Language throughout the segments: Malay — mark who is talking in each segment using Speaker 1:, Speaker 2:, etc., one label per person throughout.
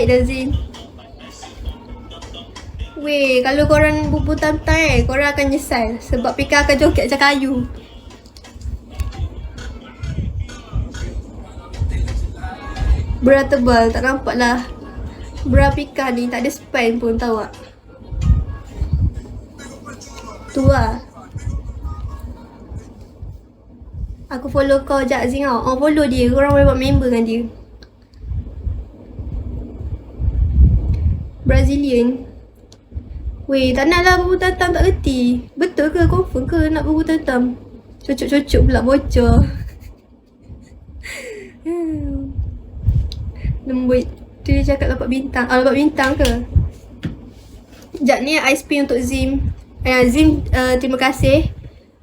Speaker 1: dah Zin. Weh, kalau korang bubu tantai korang akan nyesal sebab Pika akan joget macam kayu. Bra tebal, tak nampak lah. Bra Pika ni tak ada span pun, tahu tak? Tu lah. Aku follow kau sekejap Zin tau. Oh, follow dia, korang boleh buat member dengan dia. Brazilian. Weh, tak nak lah bubu tatam, tak reti. Betul ke? Confirm ke nak bubu tatam? Cocok-cocok pula bocor. Lembut. Tu dia cakap dapat bintang. Dapat bintang ke? Sekejap ni ice cream untuk Zim. Zim, terima kasih.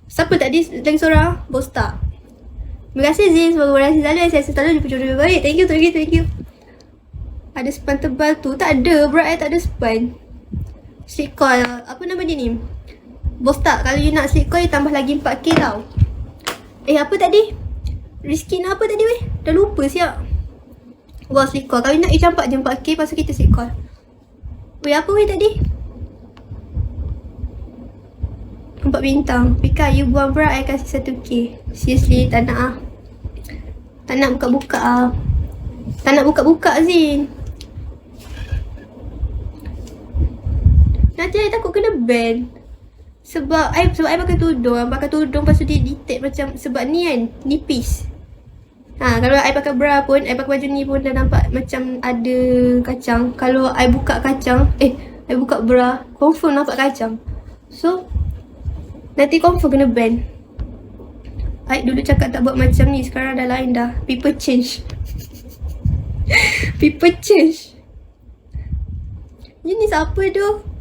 Speaker 1: Siapa tadi lagi seorang? Bostak. Terima kasih Zim sebagai orang selalu. Saya selalu jumpa jodoh lebih baik. Thank you. Ada span tebal tu. Tak ada, bro. Tak ada span. Slip coil. Apa nama dia ni? Bostak. Kalau you nak slip coil, tambah lagi 4K tau. Apa tadi? Rizky nak apa tadi weh? Dah lupa siap. Wah, slip coil. Kalau you nak, campak je 4K. Lepas tu kita slip coil. Weh, apa weh tadi? 4 bintang. Pika, you buang bra, I kasih 1K. Seriously, tak nak ah. Tak nak buka-buka ah. Tak nak buka-buka Zin. Nanti I takut kena ban. Sebab I pakai tudung. Pakai tudung lepas tu dia detect macam, sebab ni kan nipis. Kalau I pakai bra pun, I pakai baju ni pun dah nampak macam ada kacang. Kalau I buka kacang, I buka bra, confirm nampak kacang. So nanti confirm kena ban. I dulu cakap tak buat macam ni, sekarang dah lain dah. People change. People change. Ini siapa tu?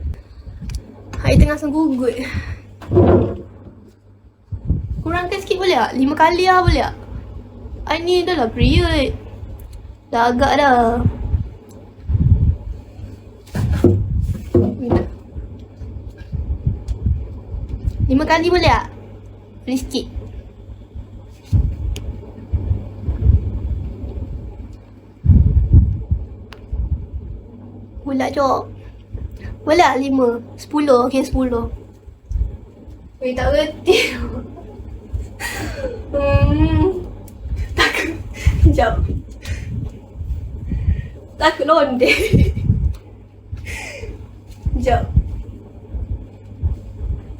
Speaker 1: I tengah senggugut. Kurangkan sikit boleh tak? 5 kali lah boleh tak? I ni dah lah period. Dah agak dah. Lima kali boleh tak? Boleh sikit. Pula jok. Boleh tak 5? 10? Okay, 10. Weh, tak reti. Takut. Sekejap. Takut londe. Sekejap.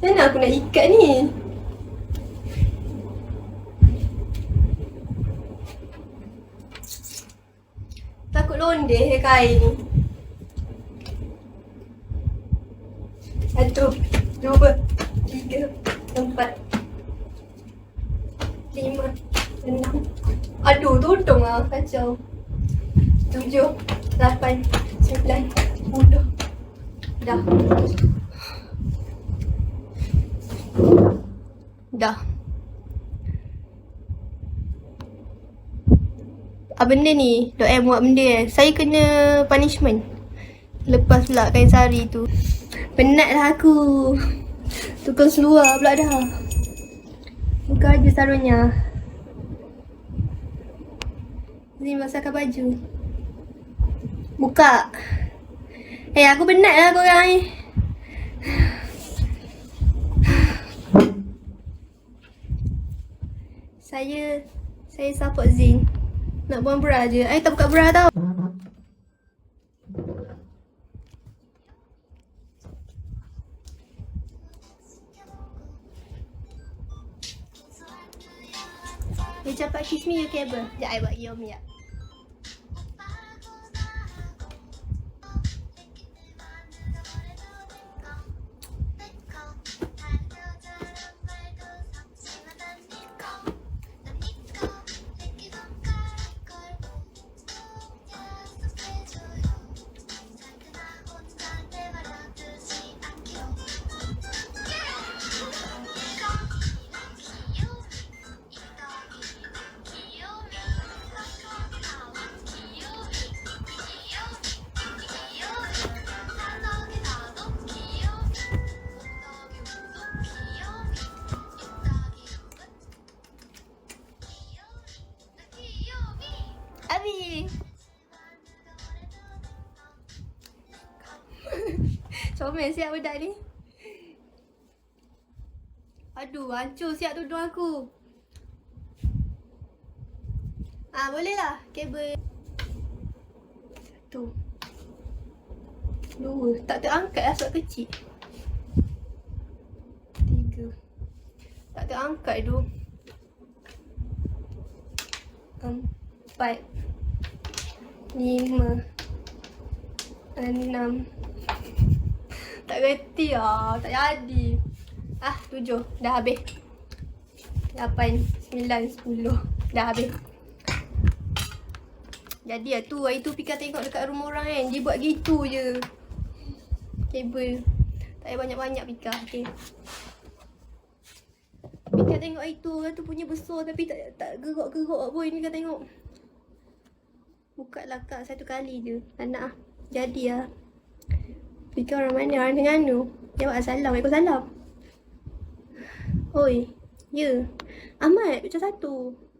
Speaker 1: Macam mana aku nak ikat ni? Takut londe kain ni. 1, 2, 3, 4, 5, 6. Aduh, tudung lah, kacau. 7, 8, 9, 10. Dah. Benda ni, Dok M buat benda saya kena punishment. Lepas pula kain sari tu. Penat lah aku. Tukang seluar pula dah. Buka je sarungnya. Ni basahkan baju. Buka. Aku penat lah korang ni. Saya support Zin. Nak buang bra je. I tak buka bra tau. Dia cepat kiss me, you cable. Sekejap, I buat yom ya. Comel siap budak ni. Aduh, hancur siap tudung aku. Boleh lah. Kabel. 1 2. Tak terangkat lah sebab kecil. 3. Tak terangkat tu. 4 5 6. Tak reti lah. Tak jadi. 7. Dah habis. 8 9 10. Dah habis. Jadi lah tu. Hari tu Pika tengok dekat rumah orang kan. Dia buat gitu je. Kabel. Tak payah banyak-banyak Pika. Okay. Pika tengok hari tu. Orang tu punya besar tapi tak gerak-gerak pun. Pika tengok. Buka lah kak 1 kali je. Anak lah. Jadi lah. Pika orang mana? Orang Terengganu. Jawab salam. Waalaikumsalam. Oi. Ya. Ahmad. Macam 1.